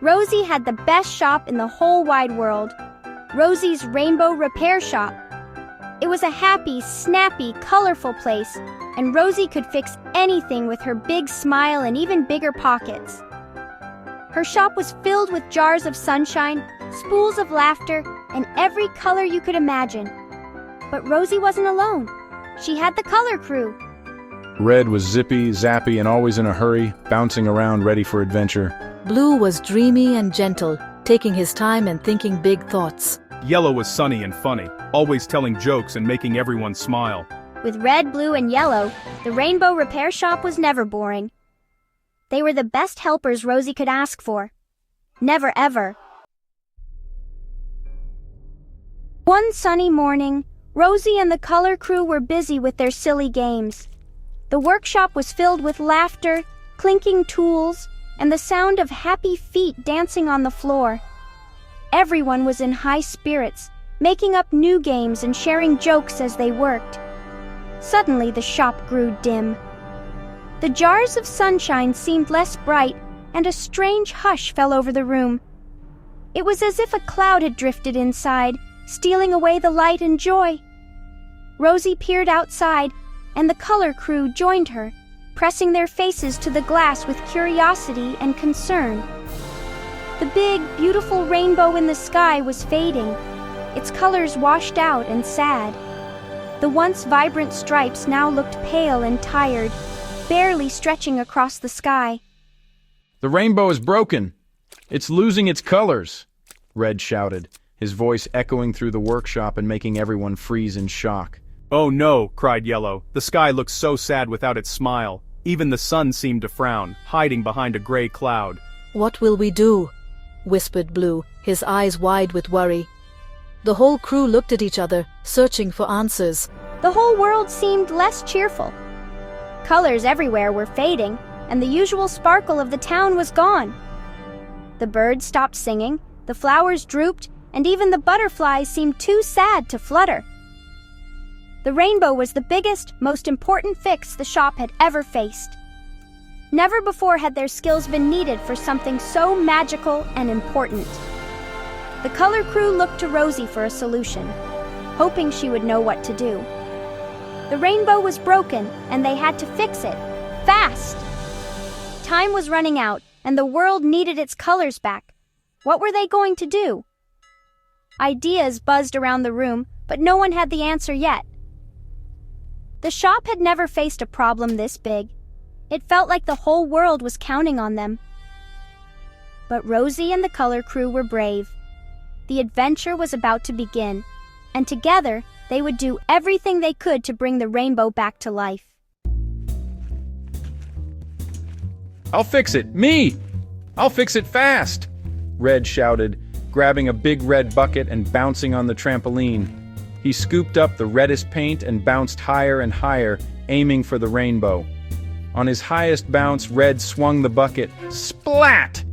Rosie had the best shop in the whole wide world, Rosie's Rainbow Repair Shop. It was a happy, snappy, colorful place, and Rosie could fix anything with her big smile and even bigger pockets. Her shop was filled with jars of sunshine, spools of laughter, and every color you could imagine. But Rosie wasn't alone. She had the color crew. Red was zippy, zappy, and always in a hurry, bouncing around ready for adventure. Blue was dreamy and gentle, taking his time and thinking big thoughts. Yellow was sunny and funny, always telling jokes and making everyone smile. With red, blue, and yellow, the Rainbow Repair Shop was never boring. They were the best helpers Rosie could ask for. Never ever. One sunny morning, Rosie and the color crew were busy with their silly games. The workshop was filled with laughter, clinking tools, and the sound of happy feet dancing on the floor. Everyone was in high spirits, making up new games and sharing jokes as they worked. Suddenly, the shop grew dim. The jars of sunshine seemed less bright, and a strange hush fell over the room. It was as if a cloud had drifted inside, stealing away the light and joy. Rosie peered outside, and the color crew joined her, pressing their faces to the glass with curiosity and concern. The big, beautiful rainbow in the sky was fading, its colors washed out and sad. The once vibrant stripes now looked pale and tired, barely stretching across the sky. The rainbow is broken. It's losing its colors, Red shouted, his voice echoing through the workshop and making everyone freeze in shock. Oh no, cried Yellow. The sky looked so sad without its smile. Even the sun seemed to frown, hiding behind a gray cloud. What will we do? Whispered Blue, his eyes wide with worry. The whole crew looked at each other, searching for answers. The whole world seemed less cheerful. Colors everywhere were fading, and the usual sparkle of the town was gone. The birds stopped singing, the flowers drooped, and even the butterflies seemed too sad to flutter. The rainbow was the biggest, most important fix the shop had ever faced. Never before had their skills been needed for something so magical and important. The color crew looked to Rosie for a solution, hoping she would know what to do. The rainbow was broken, and they had to fix it, fast. Time was running out, and the world needed its colors back. What were they going to do? Ideas buzzed around the room, but no one had the answer yet. The shop had never faced a problem this big. It felt like the whole world was counting on them. But Rosie and the color crew were brave. The adventure was about to begin, and together they would do everything they could to bring the rainbow back to life. I'll fix it! Me! I'll fix it fast! Red shouted, grabbing a big red bucket and bouncing on the trampoline. He scooped up the reddest paint and bounced higher and higher, aiming for the rainbow. On his highest bounce, Red swung the bucket. Splat!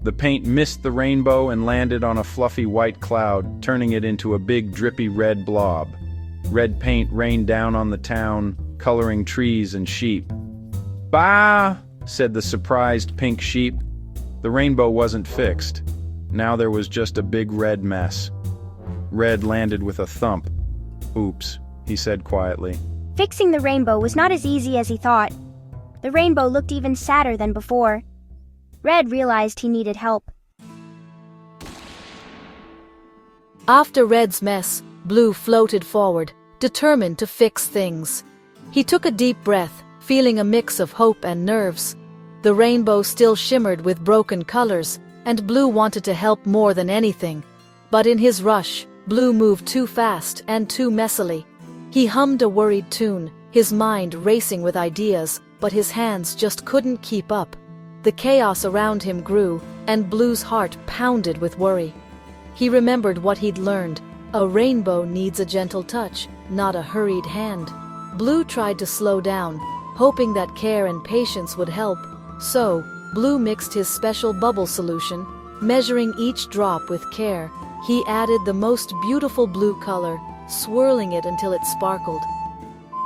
The paint missed the rainbow and landed on a fluffy white cloud, turning it into a big drippy red blob. Red paint rained down on the town, coloring trees and sheep. "Bah!" said the surprised pink sheep. The rainbow wasn't fixed. Now there was just a big red mess. Red landed with a thump. "Oops," he said quietly. Fixing the rainbow was not as easy as he thought. The rainbow looked even sadder than before. Red realized he needed help. After Red's mess, Blue floated forward, determined to fix things. He took a deep breath, feeling a mix of hope and nerves. The rainbow still shimmered with broken colors, and Blue wanted to help more than anything. But in his rush, Blue moved too fast and too messily. He hummed a worried tune, his mind racing with ideas, but his hands just couldn't keep up. The chaos around him grew, and Blue's heart pounded with worry. He remembered what he'd learned. A rainbow needs a gentle touch, not a hurried hand. Blue tried to slow down, hoping that care and patience would help. So, Blue mixed his special bubble solution, measuring each drop with care. He added the most beautiful blue color, swirling it until it sparkled.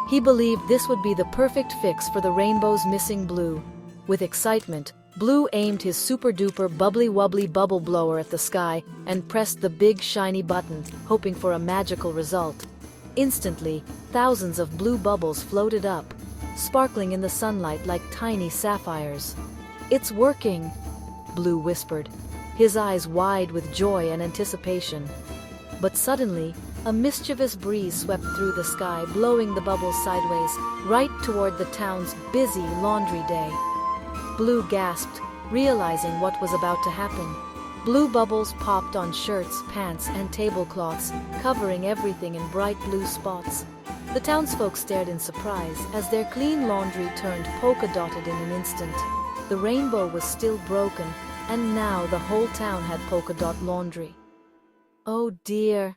He believed this would be the perfect fix for the rainbow's missing blue. With excitement, Blue aimed his super-duper bubbly-wobbly bubble blower at the sky and pressed the big shiny button, hoping for a magical result. Instantly, thousands of blue bubbles floated up, sparkling in the sunlight like tiny sapphires. "It's working," Blue whispered, his eyes wide with joy and anticipation. But suddenly, a mischievous breeze swept through the sky, blowing the bubbles sideways, right toward the town's busy laundry day. Blue gasped, realizing what was about to happen. Blue bubbles popped on shirts, pants, and tablecloths, covering everything in bright blue spots. The townsfolk stared in surprise as their clean laundry turned polka-dotted in an instant. The rainbow was still broken, and now the whole town had polka-dot laundry. "Oh dear,"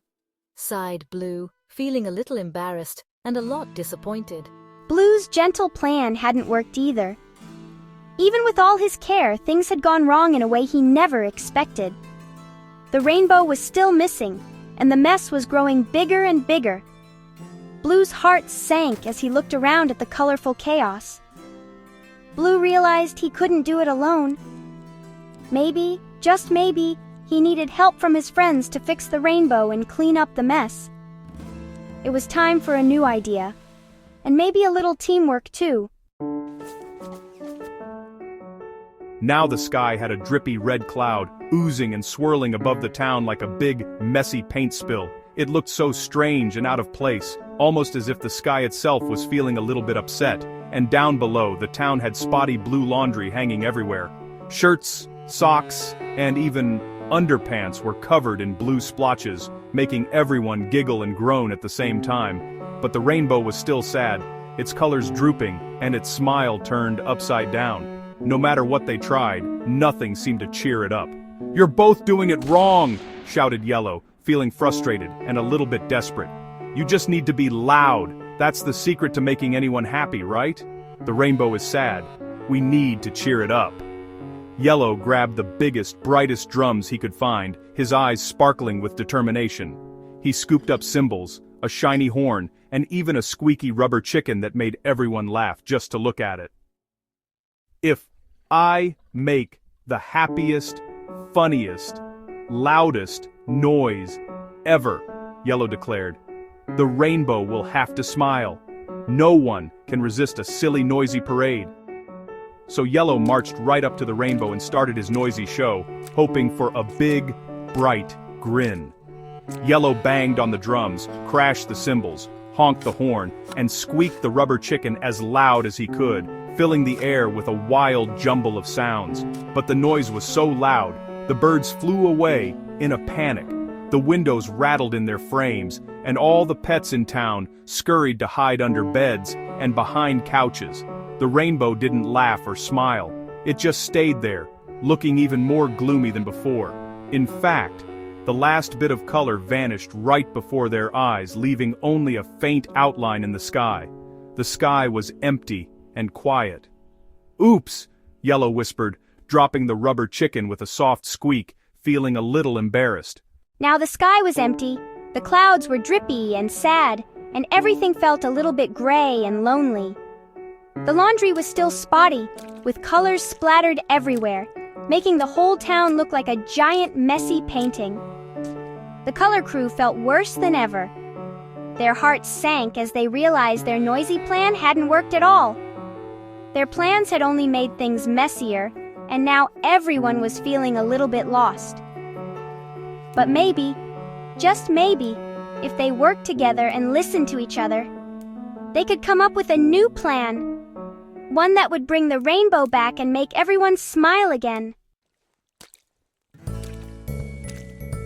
sighed Blue, feeling a little embarrassed and a lot disappointed. Blue's gentle plan hadn't worked either. Even with all his care, things had gone wrong in a way he never expected. The rainbow was still missing, and the mess was growing bigger and bigger. Blue's heart sank as he looked around at the colorful chaos. Blue realized he couldn't do it alone. Maybe, just maybe, he needed help from his friends to fix the rainbow and clean up the mess. It was time for a new idea, and maybe a little teamwork too. Now the sky had a drippy red cloud, oozing and swirling above the town like a big, messy paint spill. It looked so strange and out of place, almost as if the sky itself was feeling a little bit upset, and down below, the town had spotty blue laundry hanging everywhere. Shirts, socks, and even underpants were covered in blue splotches, making everyone giggle and groan at the same time. But the rainbow was still sad, its colors drooping, and its smile turned upside down. No matter what they tried, nothing seemed to cheer it up. "You're both doing it wrong!" shouted Yellow, feeling frustrated and a little bit desperate. "You just need to be loud. That's the secret to making anyone happy, right? The rainbow is sad. We need to cheer it up." Yellow grabbed the biggest, brightest drums he could find, his eyes sparkling with determination. He scooped up cymbals, a shiny horn, and even a squeaky rubber chicken that made everyone laugh just to look at it. "If I make the happiest, funniest, loudest noise ever," Yellow declared, "the rainbow will have to smile. No one can resist a silly, noisy parade." So Yellow marched right up to the rainbow and started his noisy show, hoping for a big, bright grin. Yellow banged on the drums, crashed the cymbals, honked the horn, and squeaked the rubber chicken as loud as he could, filling the air with a wild jumble of sounds. But the noise was so loud, the birds flew away in a panic. The windows rattled in their frames, and all the pets in town scurried to hide under beds and behind couches. The rainbow didn't laugh or smile. It just stayed there, looking even more gloomy than before. In fact, the last bit of color vanished right before their eyes, leaving only a faint outline in the sky. The sky was empty and quiet. "Oops," Yellow whispered, dropping the rubber chicken with a soft squeak, feeling a little embarrassed. Now the sky was empty, the clouds were drippy and sad, and everything felt a little bit gray and lonely. The laundry was still spotty, with colors splattered everywhere, making the whole town look like a giant messy painting. The color crew felt worse than ever. Their hearts sank as they realized their noisy plan hadn't worked at all. Their plans had only made things messier, and now everyone was feeling a little bit lost. But maybe, just maybe, if they worked together and listened to each other, they could come up with a new plan. One that would bring the rainbow back and make everyone smile again.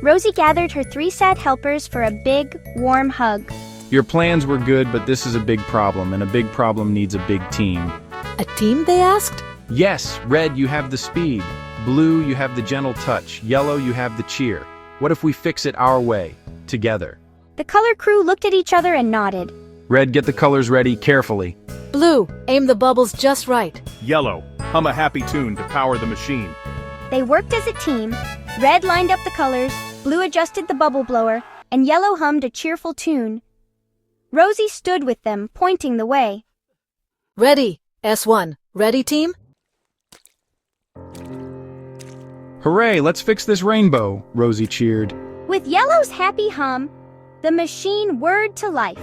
Rosie gathered her 3 sad helpers for a big, warm hug. Your plans were good, but this is a big problem, and a big problem needs a big team. "A team?" they asked. Yes, Red, you have the speed. Blue, you have the gentle touch. Yellow, you have the cheer. What if we fix it our way, together? The color crew looked at each other and nodded. Red, get the colors ready carefully. "Blue, aim the bubbles just right." Yellow, hum a happy tune to power the machine. They worked as a team. Red lined up the colors, Blue adjusted the bubble blower, and Yellow hummed a cheerful tune. Rosie stood with them, pointing the way. "Ready, S1. Ready, team?" Hooray, let's fix this rainbow, Rosie cheered. With Yellow's happy hum, the machine whirred to life.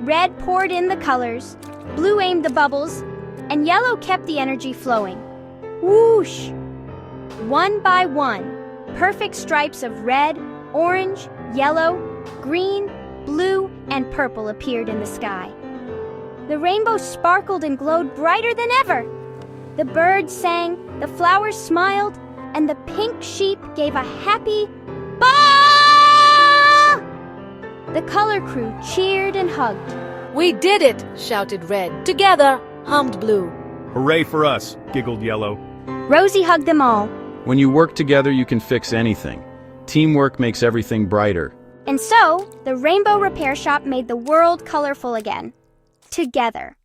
Red poured in the colors, Blue aimed the bubbles, and Yellow kept the energy flowing. Whoosh! One by one, perfect stripes of red, orange, yellow, green, blue, and purple appeared in the sky. The rainbow sparkled and glowed brighter than ever. The birds sang, the flowers smiled, and the pink sheep gave a happy baa! The color crew cheered and hugged. We did it, shouted Red. Together, hummed Blue. Hooray for us, giggled Yellow. Rosie hugged them all. When you work together, you can fix anything. Teamwork makes everything brighter. And so, the Rainbow Repair Shop made the world colorful again. Together.